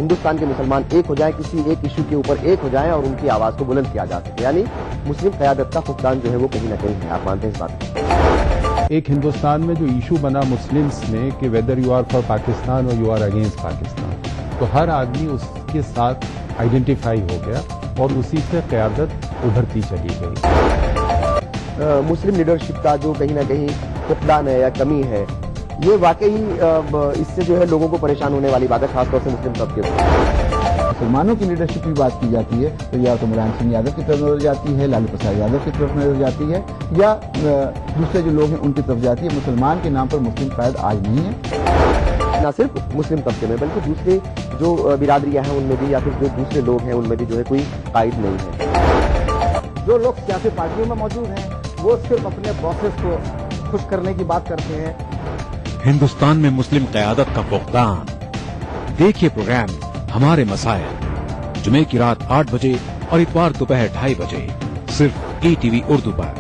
ہندوستان کے مسلمان ایک ہو جائیں، کسی ایک ایشو کے اوپر ایک ہو جائیں اور ان کی آواز کو بلند کیا جا سکے. یعنی مسلم قیادت کا فقدان جو ہے وہ کہیں نہ کہیں ہے. آپ مانتے ہیں اس بات کو؟ ایک ہندوستان میں جو ایشو بنا مسلمز میں کہ whether you are for Pakistan اور یو آر اگینسٹ پاکستان، تو ہر آدمی اس کے ساتھ آئیڈینٹیفائی ہو گیا اور اسی سے قیادت ابھرتی چلی گئی. مسلم لیڈرشپ کا جو کہیں نہ کہیں فقدان ہے یا کمی ہے، یہ واقعی اس سے جو ہے لوگوں کو پریشان ہونے والی بات ہے، خاص طور سے مسلم طبقے کو. مسلمانوں کی لیڈرشپ کی بات کی جاتی ہے تو یا تو ملائم سنگھ یادو کی طرف نظر جاتی ہے، لالو پرساد یادو کی طرف نظر جاتی ہے، یا دوسرے جو لوگ ہیں ان کی طرف جاتی ہے. مسلمان کے نام پر مسلم قائد آج نہیں ہے. نہ صرف مسلم طبقے میں بلکہ دوسرے جو برادریاں ہیں ان میں بھی، یا پھر جو دوسرے لوگ ہیں ان میں بھی جو ہے کوئی قائد نہیں ہے. جو لوگ سیاسی پارٹیوں میں موجود ہیں وہ صرف اپنے باسز کو خوش کرنے کی بات کرتے ہیں. ہندوستان میں مسلم قیادت کا فقدان. دیکھیے پروگرام ہمارے مسائل جمعے کی رات 8 بجے اور اتوار دوپہر 2:30 بجے صرف ETV اردو پر.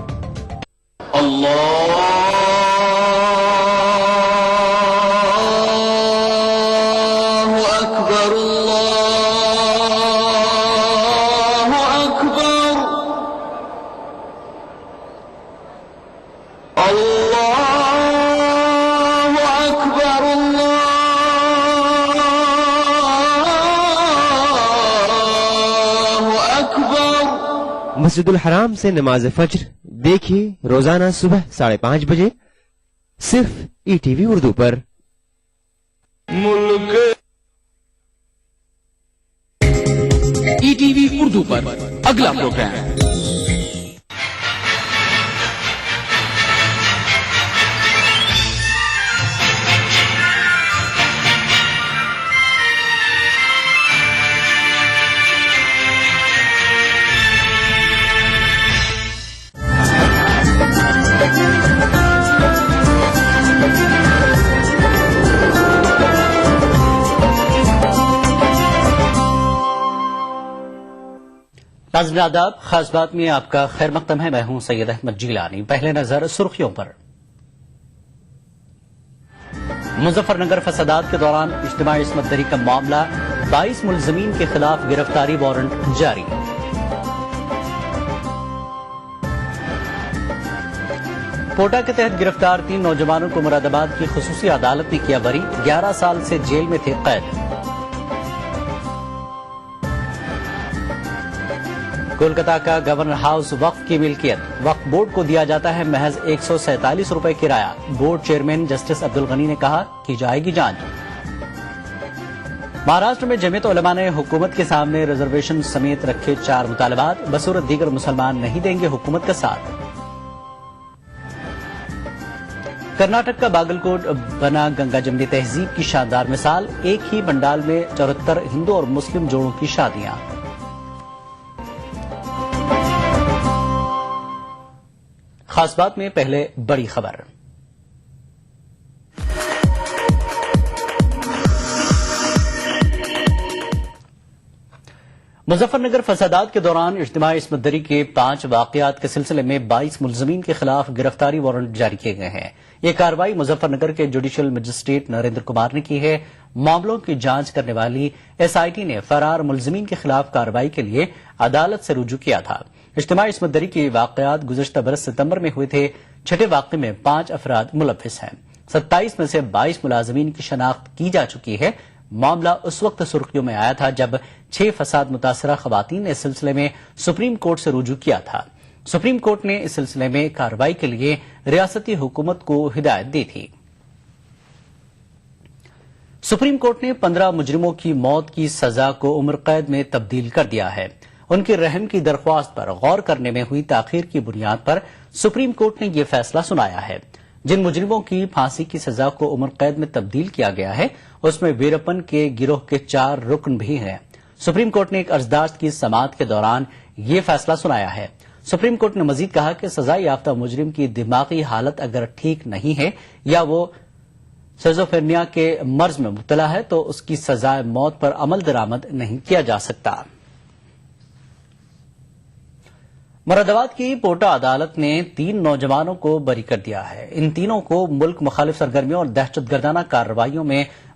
مسجد الحرام سے نماز فجر دیکھیے روزانہ صبح 5:30 بجے صرف ETV اردو پر. ETV اردو پر اگلا پروگرام ناظرین آداب، خاص بات میں آپ کا خیر مقدم ہے. میں ہوں سید احمد جیلانی. پہلے نظر سرخیوں پر. مظفر نگر فسادات کے دوران اجتماعی عصمت دری کا معاملہ، 22 ملزمین کے خلاف گرفتاری وارنٹ جاری. کوٹا کے تحت گرفتار 3 نوجوانوں کو مراد آباد کی خصوصی عدالت نے کیا بری. 11 سال سے جیل میں تھے قید. کولکتہ کا گورنر ہاؤس وقف کی ملکیت، وقف بورڈ کو دیا جاتا ہے محض 147 روپے کرایہ. بورڈ چیئرمین جسٹس عبدالغنی نے کہا کی جائے گی جانچ. مہاراشٹر میں جمعیت علماء نے حکومت کے سامنے ریزرویشن سمیت رکھے 4 مطالبات. بصورت دیگر مسلمان نہیں دیں گے حکومت کا ساتھ. کرناٹک کا باگلکوٹ بنا گنگا جمنی تہذیب کی شاندار مثال. ایک ہی پنڈال میں 74 ہندو اور مسلم جوڑوں کی شادیاں. خاص بات میں پہلے بڑی خبر. مظفر نگر فسادات کے دوران اجتماعی عصمت دری کے 5 واقعات کے سلسلے میں 22 ملزمین کے خلاف گرفتاری وارنٹ جاری کیے گئے ہیں. یہ کارروائی مظفر نگر کے جوڈیشل مجسٹریٹ نریندر کمار نے کی ہے. معاملوں کی جانچ کرنے والی SIT نے فرار ملزمین کے خلاف کارروائی کے لیے عدالت سے رجوع کیا تھا. اجتماعی عصمت دری کے واقعات گزشتہ برس ستمبر میں ہوئے تھے. چھٹے واقعے میں 5 افراد ملوث ہیں. 27 میں سے 22 ملازمین کی شناخت کی جا چکی ہے. معاملہ اس وقت سرخیوں میں آیا تھا جب 6 فساد متاثرہ خواتین نے اس سلسلے میں سپریم کورٹ سے رجوع کیا تھا. سپریم کورٹ نے اس سلسلے میں کارروائی کے لیے ریاستی حکومت کو ہدایت دی تھی. سپریم کورٹ نے 15 مجرموں کی موت کی سزا کو عمر قید میں تبدیل کر دیا ہے. ان کی رحم کی درخواست پر غور کرنے میں ہوئی تاخیر کی بنیاد پر سپریم کورٹ نے یہ فیصلہ سنایا ہے. جن مجرموں کی پھانسی کی سزا کو عمر قید میں تبدیل کیا گیا ہے اس میں ویرپن کے گروہ کے 4 رکن بھی ہیں. سپریم کورٹ نے ایک عرضداشت کی سماعت کے دوران یہ فیصلہ سنایا ہے. سپریم کورٹ نے مزید کہا کہ سزا یافتہ مجرم کی دماغی حالت اگر ٹھیک نہیں ہے یا وہ سیزوفرینیا کے مرض میں مبتلا ہے تو اس کی سزائے موت پر عمل درآمد نہیں کیا جا سکتا. مراد آباد کی پوٹا عدالت نے 3 نوجوانوں کو بری کر دیا ہے. ان تینوں کو ملک مخالف سرگرمیوں اور دہشت گردانہ کارروائیوں میں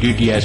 DTH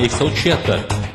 176,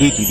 ETV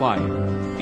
5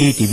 ETV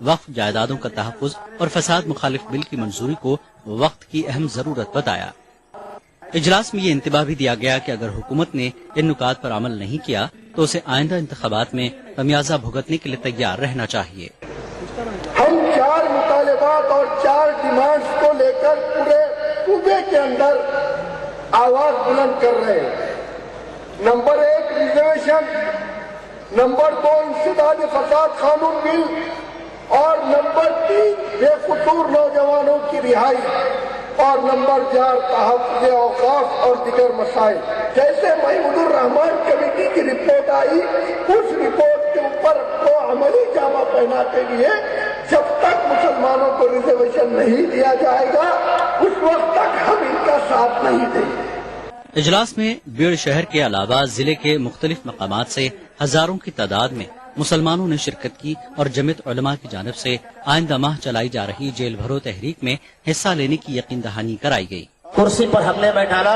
وقف جائیدادوں کا تحفظ اور فساد مخالف بل کی منظوری کو وقت کی اہم ضرورت بتایا۔ اجلاس میں یہ انتباہ بھی دیا گیا کہ اگر حکومت نے ان نکات پر عمل نہیں کیا تو اسے آئندہ انتخابات میں خمیازہ بھگتنے کے لیے تیار رہنا چاہیے۔ ہم 4 مطالبات اور 4 ڈیمانڈز کو لے کر پورے صوبے کے اندر آواز بلند کر رہے ہیں۔ نمبر 1 ریزرویشن، نمبر 2 انسداد فساد قانون بل، اور نمبر 3 بے قصور نوجوانوں کی رہائی، اور نمبر 4 تحفظ اوقاف اور دیگر مسائل۔ جیسے محمود الرحمان کمیٹی کی رپورٹ آئی، اس رپورٹ کے اوپر کو عملی جامہ پہناتے ہوئے جب تک مسلمانوں کو ریزرویشن نہیں دیا جائے گا اس وقت تک ہم ان کا ساتھ نہیں دیں گے۔ اجلاس میں بیڑ شہر کے علاوہ ضلع کے مختلف مقامات سے ہزاروں کی تعداد میں مسلمانوں نے شرکت کی اور جمعیت علماء کی جانب سے آئندہ ماہ چلائی جا رہی جیل بھرو تحریک میں حصہ لینے کی یقین دہانی کرائی گئی۔ کرسی پر ہم نے بیٹھانا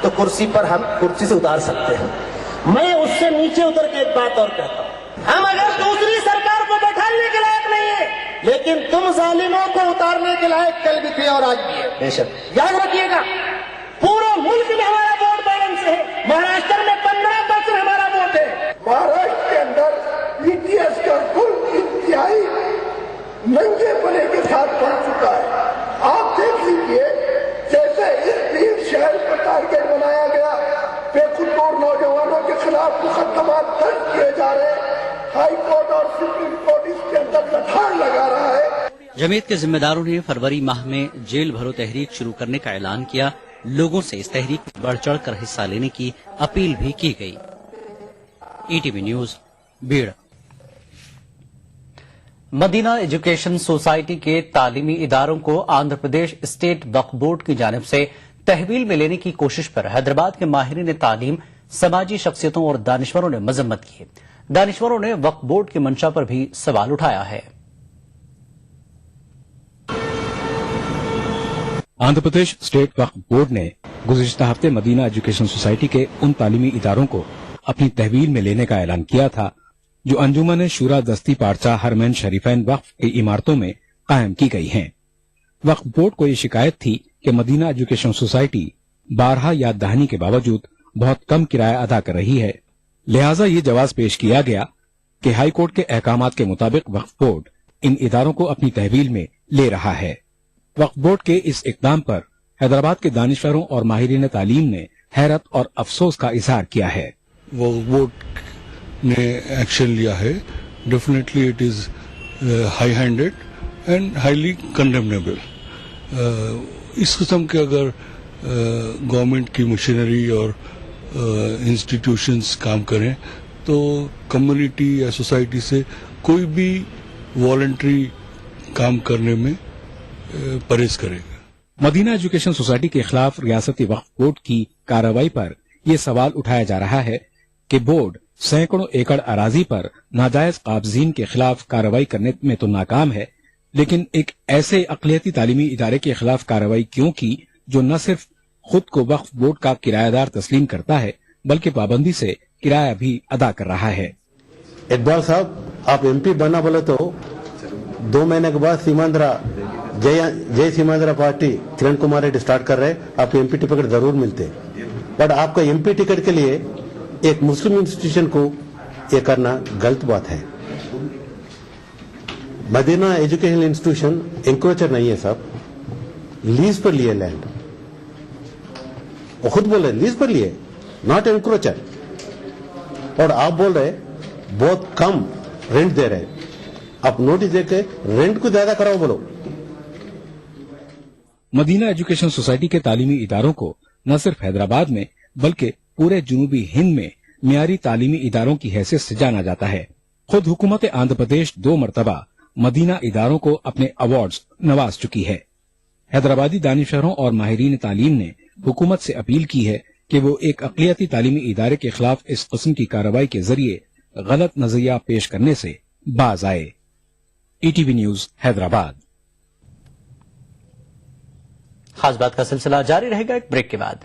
تو کرسی پر ہم کرسی سے اتار سکتے ہیں، میں اس سے نیچے اتر کے ایک بات اور کہتا ہوں، ہم اگر دوسری سرکار کو بیٹھانے کے لائق نہیں ہے لیکن تم ظالموں کو اتارنے کے لائق کل بھی تھے اور آج بھی ہے۔ بے شک یاد رکھیے گا، پورا ملک میں ہمارا ووٹ بیلنس ہے، مہاراشٹر میں 15% ہمارا ووٹ ہے۔ مہاراشٹر کے اندر پی ٹی ایس کا کل انتہائی ننگے پنے کے ساتھ پڑ چکا ہے۔ آپ دیکھ لیجیے جیسے اس بھیڑ شہر پر ٹارگیٹ بنایا گیا، بے قصور نوجوانوں کے خلاف مقدمات درج کیے جا رہے ہیں، ہائی کورٹ اور سپریم کورٹ اس کے اندر لٹھاڑ لگا رہا ہے۔ جمعیت کے ذمہ داروں نے فروری ماہ میں جیل بھرو تحریک شروع کرنے کا اعلان کیا۔ لوگوں سے اس تحریک میں بڑھ چڑھ کر حصہ لینے کی اپیل بھی کی گئی۔ ای ٹی وی نیوز بیڑ۔ مدینہ ایجوکیشن سوسائٹی کے تعلیمی اداروں کو آندھرا پردیش اسٹیٹ وقف بورڈ کی جانب سے تحویل میں لینے کی کوشش پر حیدرآباد کے ماہرین تعلیم، سماجی شخصیتوں اور دانشوروں نے مذمت کی۔ دانشوروں نے وقف بورڈ کی منشا پر بھی سوال اٹھایا ہے۔ آندھرا پردیش اسٹیٹ وقف بورڈ نے گزشتہ ہفتے مدینہ ایجوکیشن سوسائٹی کے ان تعلیمی اداروں کو اپنی تحویل میں لینے کا اعلان کیا تھا جو انجمن شورا دستی پارچہ حرمین شریفین وقف کی عمارتوں میں قائم کی گئی ہیں۔ وقف بورڈ کو یہ شکایت تھی کہ مدینہ ایجوکیشن سوسائٹی بارہا یاد دہانی کے باوجود بہت کم کرایہ ادا کر رہی ہے، لہٰذا یہ جواز پیش کیا گیا کہ ہائی کورٹ کے احکامات کے مطابق وقف بورڈ ان اداروں کو اپنی تحویل میں لے رہا ہے۔ وقف بورڈ کے اس اقدام پر حیدرآباد کے دانشوروں اور ماہرین تعلیم نے حیرت اور افسوس کا اظہار کیا ہے۔ وقف بورڈ نے ایکشن لیا ہے، definitely it is high handed and highly condemnable. اس قسم کے اگر گورنمنٹ کی مشینری اور انسٹیٹیوشنز کام کریں تو کمیونٹی یا سوسائٹی سے کوئی بھی والنٹری کام کرنے میں پرہیز کرے گا۔ مدینہ ایجوکیشن سوسائٹی کے خلاف ریاستی وقف بورڈ کی کارروائی پر یہ سوال اٹھایا جا رہا ہے کہ بورڈ سینکڑوں ایکڑ اراضی پر ناجائز قابضین کے خلاف کارروائی کرنے میں تو ناکام ہے، لیکن ایک ایسے اقلیتی تعلیمی ادارے کے خلاف کارروائی کیوں کی جو نہ صرف خود کو وقف بورڈ کا کرایہ دار تسلیم کرتا ہے بلکہ پابندی سے کرایہ بھی ادا کر رہا ہے۔ اقبال صاحب، آپ ایم پی بننا بولے تو 2 مہینے کے بعد سیماندرا جے سیماندرا پارٹی کرن کمار ریڈی اسٹارٹ کر رہے، آپ کو ایم پی ٹکٹ ضرور ملتے، بٹ آپ کا ایم پی ٹکٹ کے لیے ایک مسلم انسٹیٹیوشن کو یہ کرنا غلط بات ہے۔ مدینہ ایجوکیشن انسٹیٹیوشن انکروچر نہیں ہے صاحب، لیز پر لیے لینڈ، وہ خود بول رہے لیز پر لیے، ناٹ انکروچر، اور آپ بول رہے بہت کم رینٹ دے رہے، آپ نوٹس دے کے رینٹ کو زیادہ کراؤ بولو۔ مدینہ ایجوکیشن سوسائٹی کے تعلیمی اداروں کو نہ صرف حیدرآباد میں بلکہ پورے جنوبی ہند میں معیاری تعلیمی اداروں کی حیثیت سے جانا جاتا ہے۔ خود حکومت آندھرا پردیش 2 مرتبہ مدینہ اداروں کو اپنے ایوارڈز نواز چکی ہے۔ حیدرآبادی دانشوروں اور ماہرین تعلیم نے حکومت سے اپیل کی ہے کہ وہ ایک اقلیتی تعلیمی ادارے کے خلاف اس قسم کی کارروائی کے ذریعے غلط نظریہ پیش کرنے سے باز آئے۔ E T V news Hyderabad. خاص بات کا سلسلہ جاری رہے گا ایک بریک کے بعد۔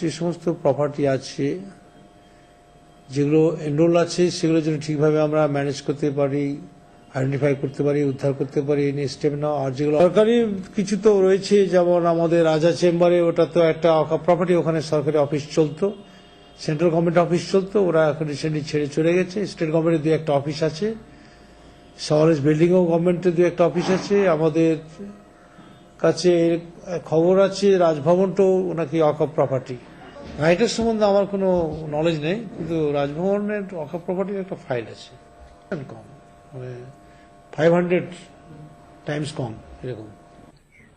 যে সমস্ত প্রপার্টি আছে যেগুলো এনরোল আছে সেগুলো যেন ঠিকভাবে আমরা ম্যানেজ করতে পারি, আইডেন্টিফাই করতে পারি, উদ্ধার করতে পারি, এই স্টেপ নাও। আর যেগুলো সরকারি কিছু তো রয়েছে, যেমন আমাদের রাজা চেম্বারে, ওটা তো একটা প্রপার্টি, ওখানে সরকারি অফিস চলতো, সেন্ট্রাল গভর্নমেন্ট অফিস চলতো, ওরা এখন রিসেন্টলি ছেড়ে চলে গেছে। স্টেট গভর্নমেন্টের 2-1টা অফিস আছে, শহরের বিল্ডিং ও গভর্নমেন্টের 2-1টা অফিস আছে। আমাদের কাছে খবর আছে রাজভবনটাও নাকি অকপ প্রপার্টি। রাইটের সম্বন্ধে আমার কোনো নলেজ নেই, কিন্তু রাজভবনের অকপ প্রপার্টির একটা ফাইল আছে, কম মানে 500 টাইমস কম এরকম।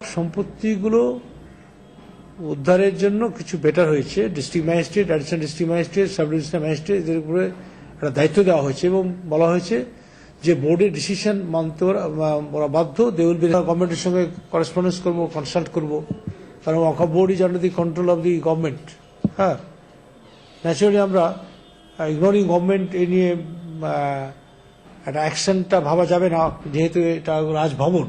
সম্পত্তিগুলো উদ্ধারের জন্য কিছু বেটার হয়েছে। District magistrate, additional district magistrate, sub divisional magistrate এদের উপরে একটা দায়িত্ব দেওয়া হয়েছে এবং বলা হয়েছে যে বোর্ডের ডিসিশন মানতে ওরা বাধ্য। দে উইল বি গভর্নমেন্টের সঙ্গে করেসপন্ডেন্স করবো, কনসাল্ট করবো, কারণ Waqf board is under the control of the government. হ্যাঁ, ন্যাচুরালি আমরা ইগনোরিং গভর্নমেন্ট এ নিয়ে একটা অ্যাকশনটা ভাবা যাবে না, যেহেতু এটা রাজভবন।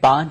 5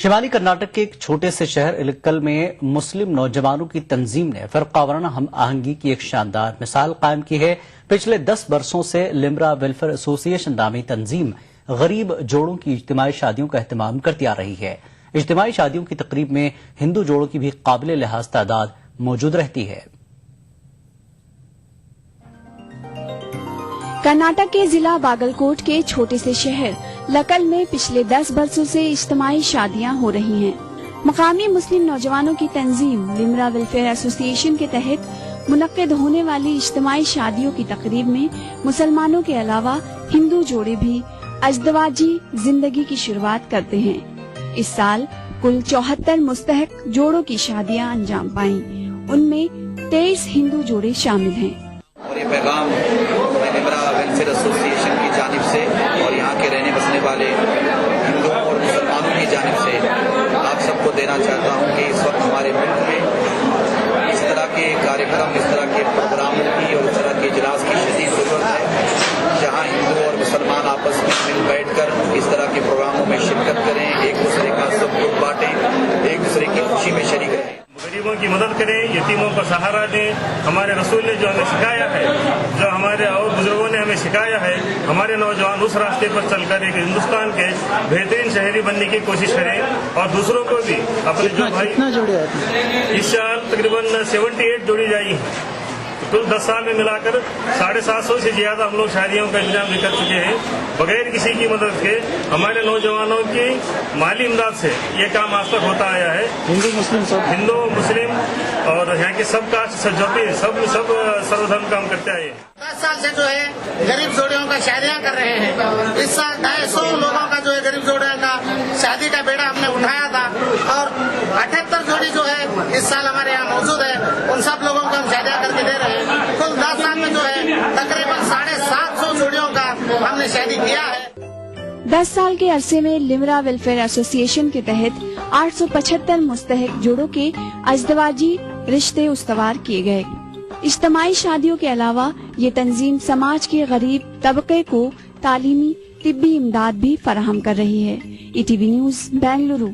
شمالی کرناٹک کے ایک چھوٹے سے شہر الکل میں مسلم نوجوانوں کی تنظیم نے فرقہ وارانہ ہم آہنگی کی ایک شاندار مثال قائم کی ہے. پچھلے 10 برسوں سے لمرا ویلفیئر ایسوسی ایشن نامی تنظیم غریب جوڑوں کی اجتماعی شادیوں کا اہتمام کرتی آ رہی ہے. اجتماعی شادیوں کی تقریب میں ہندو جوڑوں کی بھی قابل لحاظ تعداد موجود رہتی ہے. کرناٹک کے ضلع باگل کوٹ کے چھوٹے سے شہر لکل میں پچھلے 10 برسوں سے اجتماعی شادیاں ہو رہی ہیں. مقامی مسلم نوجوانوں کی تنظیم لمرا ویلفیئر ایسوسی ایشن کے تحت منعقد ہونے والی اجتماعی شادیوں کی تقریب میں مسلمانوں کے علاوہ ہندو جوڑے بھی ازدواجی زندگی کی شروعات کرتے ہیں. اس سال کل 74 مستحق جوڑوں کی شادیاں انجام پائیں. ان میں 23 ہندو جوڑے شامل ہیں. اور یہ پیغام میں لمرا ویلفیئر ایسوسی ایشن کی جانب سے اور یہاں کے رہنے بسنے والے ہندوؤں اور مسلمانوں کی جانب سے آپ سب کو دینا چاہتا ہوں کہ اس وقت ہمارے ملک میں اس طرح کے کاریہ اس طرح کے پروگراموں کی اور اس طرح کے اجلاس کی شدید ضرورت ہے، جہاں ہندو اور مسلمان آپس میں مل بیٹھ کر اس طرح کے پروگراموں میں شرکت کریں، ایک دوسرے کا سب کچھ بانٹیں، ایک دوسرے کی خوشی میں شریک رہیں، غریبوں کی مدد کریں، یتیموں کو سہارا دیں. ہمارے رسول نے جو ہمیں سکھایا ہے، جو ہمارے اور بزرگوں نے ہمیں سکھایا ہے، ہمارے نوجوان اس راستے پر چل کر ایک ہندوستان کے بہترین شہری بننے کی کوشش کریں اور دوسروں کو بھی اپنے جو بھائی اس سال تقریباً 78 جوڑی جائی ہیں. کل 10 سال میں ملا کر 750 سے زیادہ ہم لوگ شادیوں کا انتظام بھی کر چکے ہیں. بغیر کسی کی مدد کے ہمارے نوجوانوں کی مالی امداد سے یہ کام آج تک ہوتا آیا ہے. ہندو مسلم اور یہاں کے سب کاسٹ سب سرودھرم کام کرتے آئے. 10 سال سے جو ہے غریب جوڑیوں کا شادیاں کر رہے ہیں. اس سال 250 لوگوں کا جو ہے غریب جوڑیوں کا شادی کا بیڑا ہم نے اٹھایا تھا اور 78 جوڑی جو ہے اس سال ہمارے یہاں موجود ہے. ان سب لوگوں کو ہم شادیاں کر کے دے رہے ہیں. کل 10 سال میں جو ہے تقریباً 750 جوڑیوں کا ہم نے شادی کیا ہے. 10 سال کے عرصے میں لمرا ویلفیئر ایسوسی ایشن کے تحت 875 مستحق جوڑوں کے ازدواجی رشتے استوار کیے گئے. اجتماعی شادیوں کے علاوہ یہ تنظیم سماج کے غریب طبقے کو تعلیمی طبی امداد بھی فراہم کر رہی ہے. ETV news Bengaluru.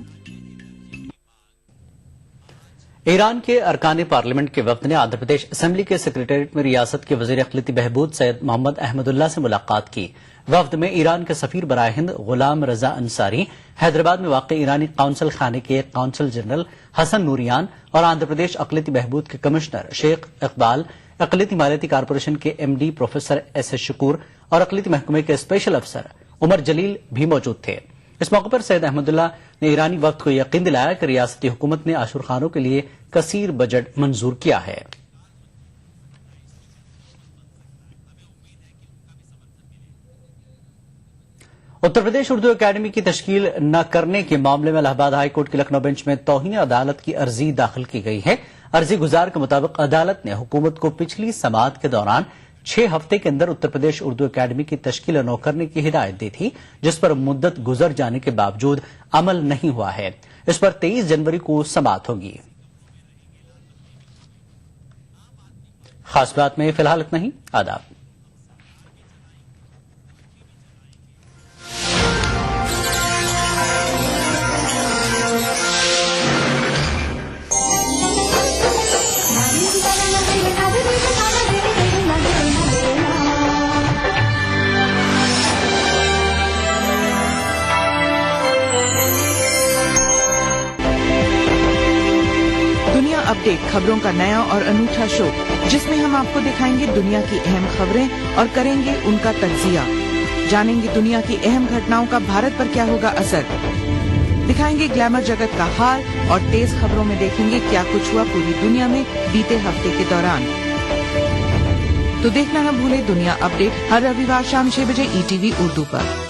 ایران کے ارکان پارلیمنٹ کے وفد نے آندھرا پردیش اسمبلی کے سیکریٹریٹ میں ریاست کے وزیر اقلیتی بہبود سید محمد احمد اللہ سے ملاقات کی. وفد میں ایران کے سفیر برائے ہند غلام رضا انصاری، حیدرآباد میں واقع ایرانی قونصل خانے کے قونصل جنرل حسن نوریان اور آندھرا پردیش اقلیتی بہبود کے کمشنر شیخ اقبال، اقلیتی مالیاتی کارپوریشن کے MD پروفیسر ایس شکور اور اقلیتی محکمے کے اسپیشل افسر عمر جلیل بھی موجود تھے. اس موقع پر سید احمد اللہ نے ایرانی وفد کو یقین دلایا کہ ریاستی حکومت نے عاشور خانوں کے لیے کثیر بجٹ منظور کیا ہے. اتر پردیش اردو اکیڈمی کی تشکیل نہ کرنے کے معاملے میں الہ آباد ہائی کورٹ کی لکھنؤ بینچ میں توہین عدالت کی عرضی داخل کی گئی ہے. عرضی گزار کے مطابق عدالت نے حکومت کو پچھلی سماعت کے دوران 6 ہفتے کے اندر اتر پردیش اردو اکیڈمی کی تشکیل نو کرنے کی ہدایت دی تھی، جس پر مدت گزر جانے کے باوجود عمل نہیں ہوا ہے. اس پر 23 جنوری کو سماعت ہوگی. خاص بات میں فی الحال اتنا ہی. آداب. اپڈیٹ خبروں کا نیا اور انوکھا شو، جس میں ہم آپ کو دکھائیں گے دنیا کی اہم خبریں اور کریں گے ان کا تجزیہ. جانیں گے دنیا کی اہم گھٹناؤں کا بھارت پر کیا ہوگا اثر. دکھائیں گے گلیمر جگت کا حال اور تیز خبروں میں دیکھیں گے کیا کچھ ہوا پوری دنیا میں بیتے ہفتے کے دوران. تو دیکھنا نہ بھولے دنیا اپڈیٹ ہر رویوار شام 6 بجے ETV اردو پر.